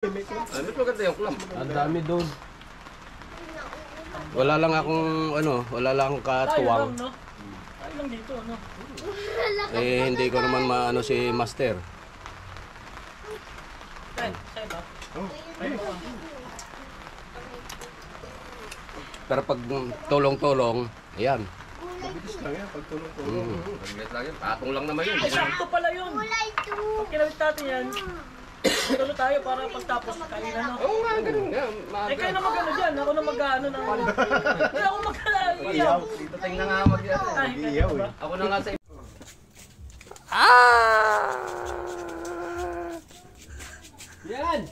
Ano ito ganda yung clam? Ang dami doon. Wala lang akong wala lang akong katuwang. Tayo lang dito, no? Eh hindi ko naman maano si Master. Tayo ba? Pero pag tulong-tulong, ayan. Mabilis lang yan, pag tulong-tulong. Mabilis lang yan, patong lang naman yun. Ay, sakto pala yun. Pag kinawit natin yan, tulo tayo para pagtapos kain na, no? Oo nga, ganun nga. Eh, kayo na mag-ano dyan. Ako na mag-ano na. Hindi ako mag-ano. Dito tayo na nga mag-ano. Ay, kayo ba? Ako na nga sa Yan!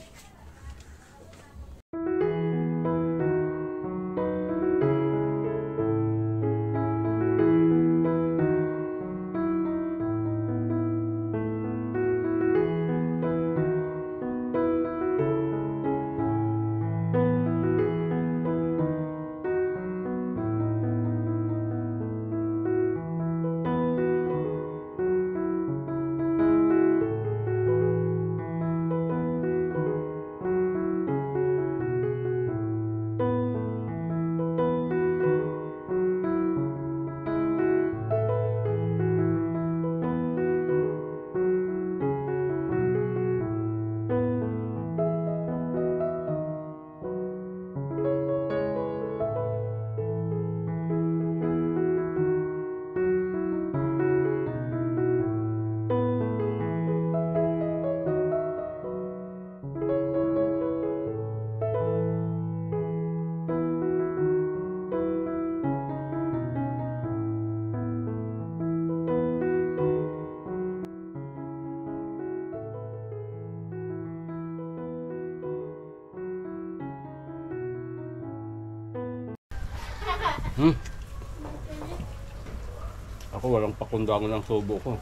Ako walang pakundangan ng subo ko.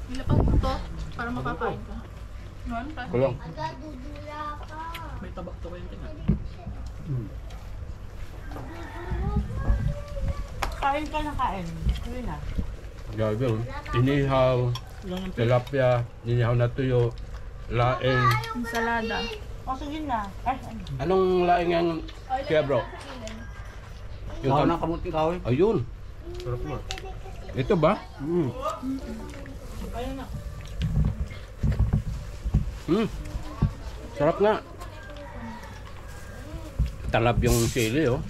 Nilapag mo to para makakain ka. Noon pa. Kulang. May tabak to kayo. Kain ka na kain. Tuloy na. Gagawin. Inihaw, tilapia, inihaw na tuyo, laing. Ensalada. O sige na. Ay, ano? Anong laing yan, kaya bro? Yung ng kamuting kahoy. Ayun. Sarap mo. Ito ba? Kaya na. Sarap nga. Talab yung sili, oh.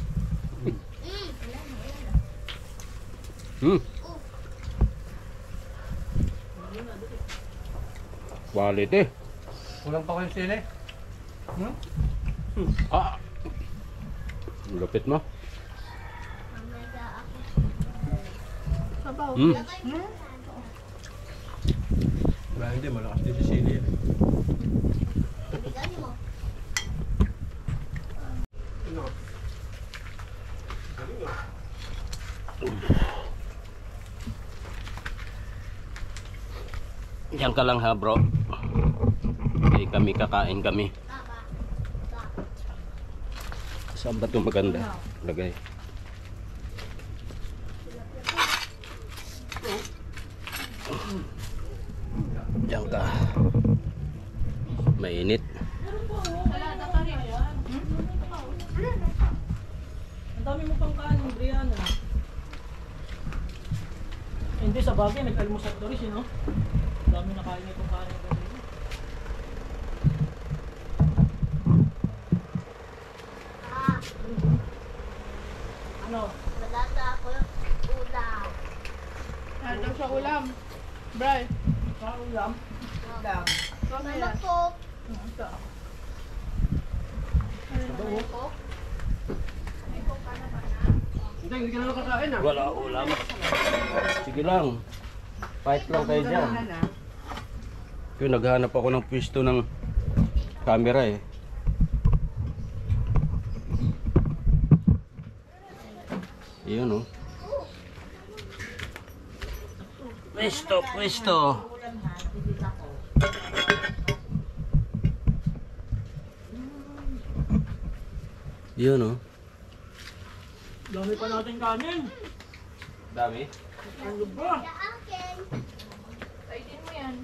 Quality. Kulang pa ko yung sili. Ah. Lupit mo. Sabaw. Wala, hindi, malakas din si sili. Diyan ka lang ha, bro. Okay, kami kakain kami. Saan ba ito maganda? Lagay. Diyan ka. Mainit. Ang dami mo pang kanin, Brianna. Hindi, sa bagay, nag-almusal to rin, no? Ang dami na kain itong kanin. Ano? Malata ako yung ulam. Ano daw siya ulam? Bray. Ulam? Ulam. Malakop. Ito. Hindi ka na nakakain ah. Wala ulam. Sige lang. Fight lang kayo dyan. Yung naghanap ako ng pwesto ng camera eh. Iyon oh. Pwesto, pwesto. Iyon oh. Dami pa natin kanin. Dami? Ano ba? Kainin mo yan.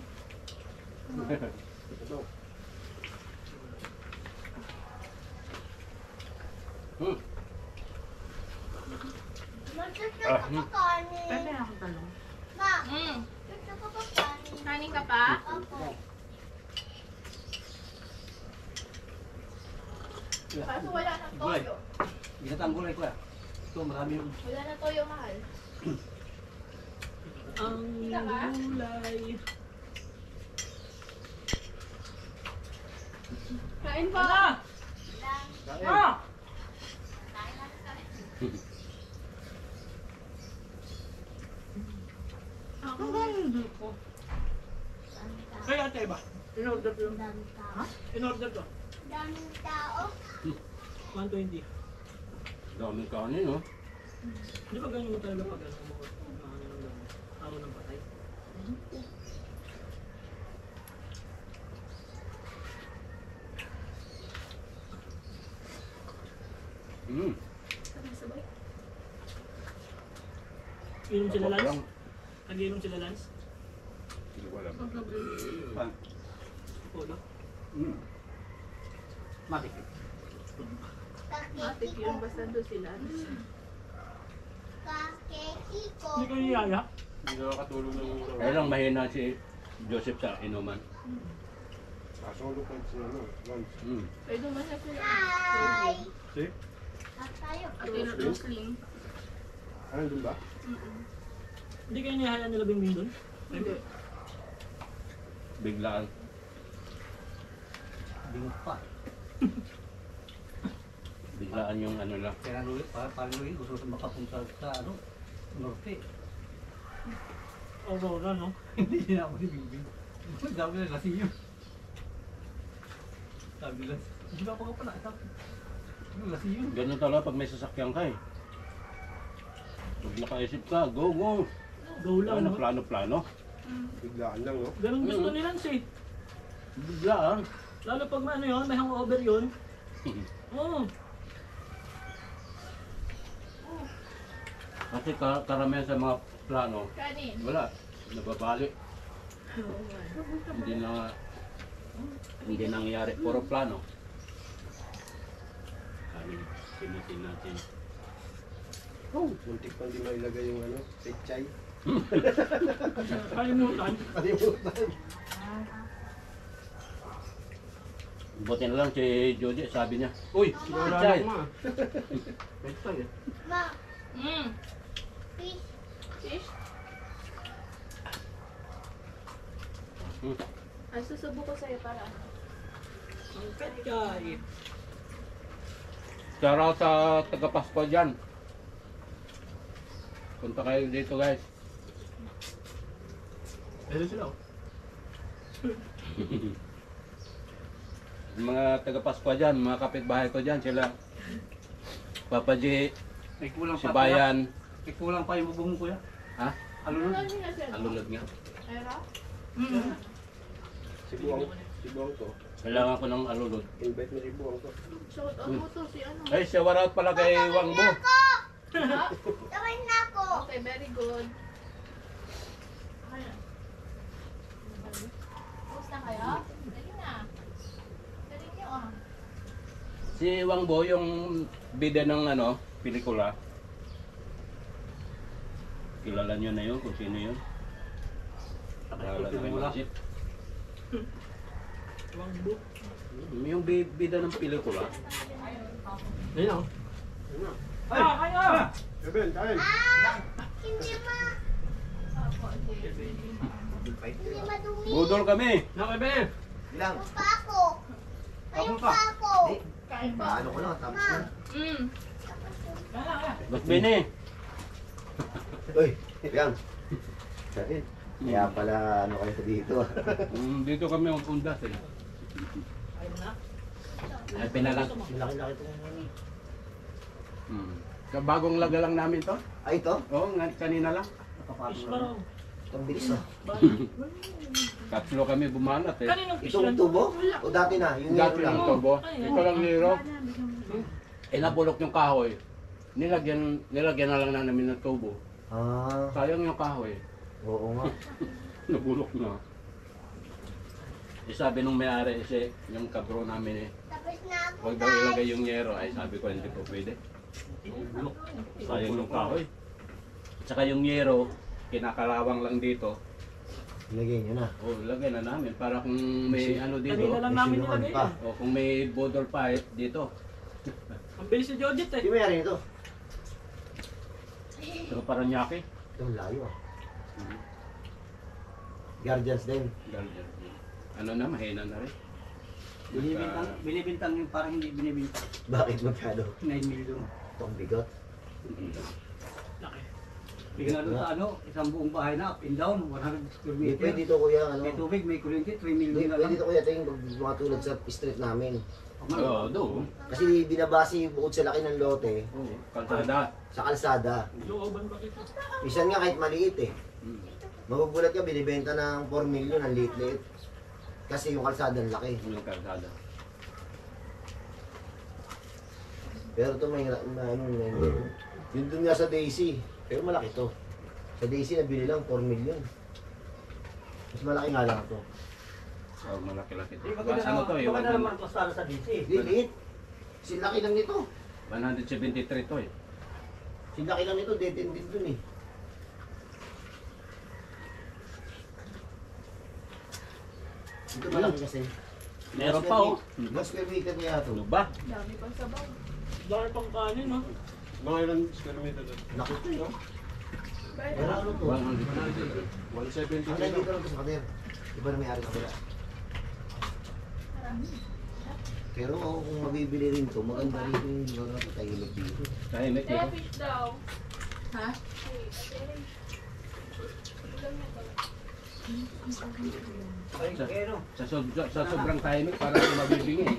Hmm. Magsusuka Ah, pa kanin. Pwede ako talong. Ma, Mm. susuka pa kanin. Kanin ka pa? Opo. Kaso wala na toyo. Ginatang gulay ko. Ito, marami yung... Wala na toyo, mahal. Ang Kita ka? gulay. Kain pa! Ah! Ah! Ang ganda ko. Kaya ate ba? In-order ko. Daming tao. Ha? In-order ko. Daming tao. 120. Daming kanin, no? Di ba ganyan mo talaga pag ano mo? Araw ng patay. Hmm. Sabay-sabay. Inom sila Tapos Lance? lang. Nag-inom sila Lance? Hindi ko alam. Polo? Hmm. Matik. Matik yun, basta doon sila. Kakeki ko. Hindi kayo niyaya? Hindi nakakatulog ng Kaya lang mahina si Joseph sa inuman. kasulog ng sino, lunch. Hmm. Pwede naman na sila. Hi. Si? At tayo. At yung Rosling. Ano dun ba? Hindi kayo niyaya nila Bingbing doon? Hindi. Biglaan. Bingot pa. Biglaan yung ano lang. Kaya Louie, parang Louie, gusto sa makapunta sa ano, Norte. Aurora, no? Hindi na ako ni Bingbing. Sabi nila, lasing yun. Sabi nila, hindi ba ako ka pala? Sabi lasing yun. Ganun talaga pag may sasakyan ka eh. Pag nakaisip ka, go, go. Go lang, Ano, no? plano-plano. Biglaan lang, no? Ganun gusto ni Lance eh. Biglaan. Lalo pag may ano yun, may hangover yun. Oo. Kasi karamihan sa mga plano, Kanin. wala. Nababali. Hindi nangyayari. Puro plano. Kanin, sinatin natin. Oh, muntik pa hindi mailagay yung ano, pechay. Kalimutan. Kalimutan. Buti na lang si Joji, sabi niya, uy, pechay. Pechay eh. Ma, Mm. fish. Fish. Hmm. Ay, susubo ko sa'yo para ano. Ang petchay. Shout out sa taga-Pasko dyan. Punta kayo dito guys. Ayun sila oh. Yung mga taga-Pasko dyan, mga kapitbahay ko dyan, sila Papa G, May kulang si pa Bayan. May kulang pa yung bubong mo kuya. Ha? Alulod. Ano nila sila? Alulod nga. Era? Mm. Si Buwang to. Kailangan ko ng alulod. Invite mo si Buwang to. Shout out mo to si ano. Ay, shout out pala kay Wangbo. Ha? Tawin na ako. Okay, very good. Okay na. Kumusta kayo? Dali na. Dali niyo ah. Si Wangbo, yung bida ng ano, pelikula. Kilala nyo na yun kung sino yun. Kilala na kayo mag-isip. Wangbo. Yung bida ng pelikula. Ayun oh. Ayun na. Ah, kaya! Eben, kain. Ah, hindi hindi madumi. Budol kami. Nakebe! Bilang. Yung pa ako. Ayun pa ako. Kain pa. Ano ko lang, tapos Ma. na. Mm. Kaya, kaya. Ba't Bini? Uy, yan. Kain. Kaya pala ano kayo sa dito. Dito kami magpundas eh. Ayun na. Ay, pinalang. Laki-laki itong Sa bagong laga lang namin to. Ay, ito? Oo, kanina lang. nakapagod Fish na. pa raw. Itong bilis ah. Tatlo kami bumanat eh. Kaninong fish Itong yan? tubo? O dati na? Yung Dati ngayon lang? lang tubo. Ay, Ito lang niro. Eh, napulok yung kahoy. Nilagyan na lang na namin ng tubo. Ah, Sayang yung kahoy. oo nga. Nabulok na. Eh, sabi nung may-ari, yung kabro namin eh, Tapos na na ako, Huwag daw ilagay yung yero. Ay, sabi ko hindi po pwede. Sayang yung kahoy. At saka yung yero, kinakalawang lang dito. Ilagay nyo na. O, lagay na namin para kung may ano dito. Kanina lang namin sinukan nilagay pa. yan. O kung may bodol pipe dito. Ang bilis ni Jodit eh. Hindi may ari nito. Saka Paranaque. Ito layo ah. Guardians din. Guardian. Ano na, mahina na rin. Binibintang yung parang hindi binibintang. Bakit magkano? 9 million. Ito ang bigot. Laki. Bigla doon sa ano, isang buong bahay na up and down, 100 square Hindi meter. pwede ito kuya, ano? May tubig, may kuryente, 3 Hindi million na pwede lang. ito kuya, ito yung mga tulad sa street namin. Oo, doon. Kasi binabase bukod sa laki ng lote, Oo, kalsada. sa kalsada. Looban pa dito. Minsan nga kahit maliit eh. Hmm. Magugulat ka, binibenta ng 4 million, ang liit-liit. Kasi yung kalsada ang laki. Yung kalsada. Pero ito may ano, yun dun nga sa Daisy. Pero malaki to. Sa Daisy nabili lang 4 million. Mas malaki nga lang to. Oh, malaki-laki ito. Di ba Ano to eh? Maganda naman klasada sa DC. Liit. Si laki lang nito. 173 to eh. Si laki lang nito, dead end din dun eh. Ito malaki kasi. Meron pa oh. Mas square meter kaya ito. Ano ba? Dami pang sabaw. Dami pang kanin no. Mga ilang square meter doon? Laki ito eh. Pero ano to? 100. 170 Ang nandito lang to sa kader. Iba na may-ari kabila. Pero kung mabibili rin to, maganda rin yung lugar na to, tahimik dito. Tahimik Kaya dito. fish daw. Ha? Sa sobrang tahimik, parang mabibingi eh.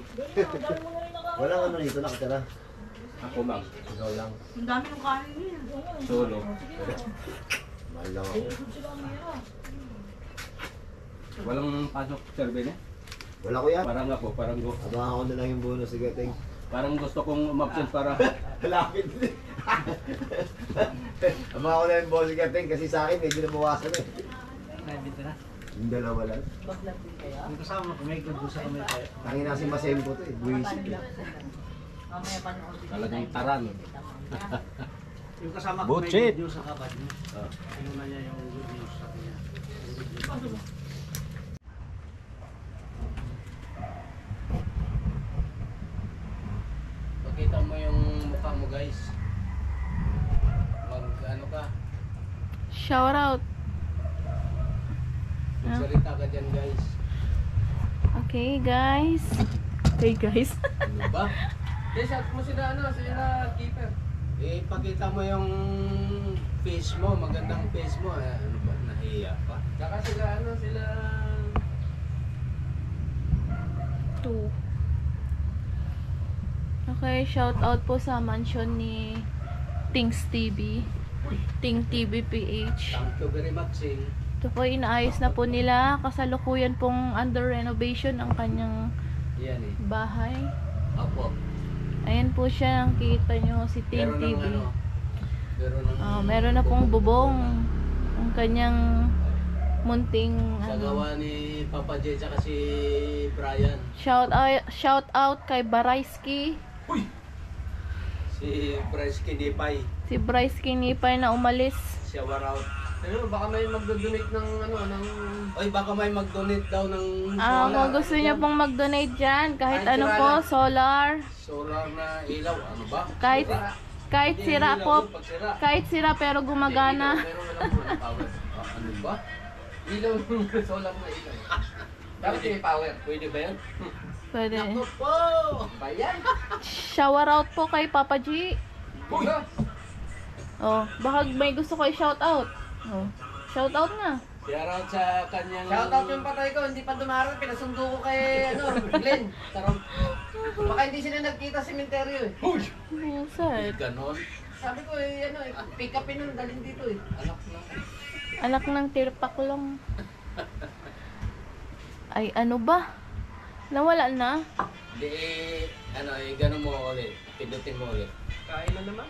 Walang ano dito nakatira. Ako mang, Ikaw lang. Ang dami ng kanin niya. solo. Mahal lang ako. Walang pasok survey na. Wala ko yan. Parang ako, parang Abangan ko na lang yung bonus si Gateng. parang gusto kong umabsent para Lapit din. Abangan ko na yung bonus si Gateng kasi sa akin medyo nabawasan eh. Nabinta na. Yung dalawa lang. Yung kasama ko, may good sa kami tayo. Tangin na si Masempo to eh. Buwisit eh. talagang taran. Yung kasama ko, may Bullshit. good news sa kapad niya. Oh. Inuna niya yung good news sa kanya. Makita mo yung mukha mo guys. Mag ano ka, Shout out. magsalita ka dyan guys. Okay, guys. Okay, guys. Ano ba? Yes, at mo sila sila keeper. Eh, pakita mo yung face mo, magandang face mo. Ano ba, nahiya pa? Saka sila sila 2. Okay, shout out po sa mansion ni Tings TV. Ting TV PH. Thank you very much eh. Ito po, inaayos na po nila. Kasalukuyan pong under renovation ang kanyang Yan eh. bahay. Apo. Ayan po siya, nakikita nyo si Ting Pero TV. ng ano, pero ng Meron na pong bubong. Ang kanyang munting sa ano. gawa ni Papa J tsaka si Brian. Shout out kay Barayski. Si Bryce Kinipay. Si Bryce Kinipay na umalis. Shower out. ano, baka may magdo-donate ng ng Oy, baka may mag-donate daw ng Kung gusto niya pong mag-donate dyan, kahit ano po, solar, solar na ilaw. Ano ba? kahit Hindi sira ilaw po, yun, pag sira. kahit sira pero gumagana. Meron na lang po ng power. Ano ba? ilaw ng solar na ilaw. Dapat may power. Pwede ba yan? Pwede. Ako po! Bayan. Shower out po kay Papa G. Uy! Oh, baka may gusto ko i-shout out. Oh, shout out na. Shout out sa kanyang... Shoutout yung patay ko, hindi pa dumarating, pinasundo ko kay Glenn. Sarap. Baka hindi sila nagkita sa sementeryo eh. Buset. Ganon. Sabi ko pick upin nun, dalhin dito eh. Anak na. Anak ng tirpaklong. Ay, ano ba? Nawala na? Hindi, ganon mo ulit. Pindutin mo ulit. Kain na naman.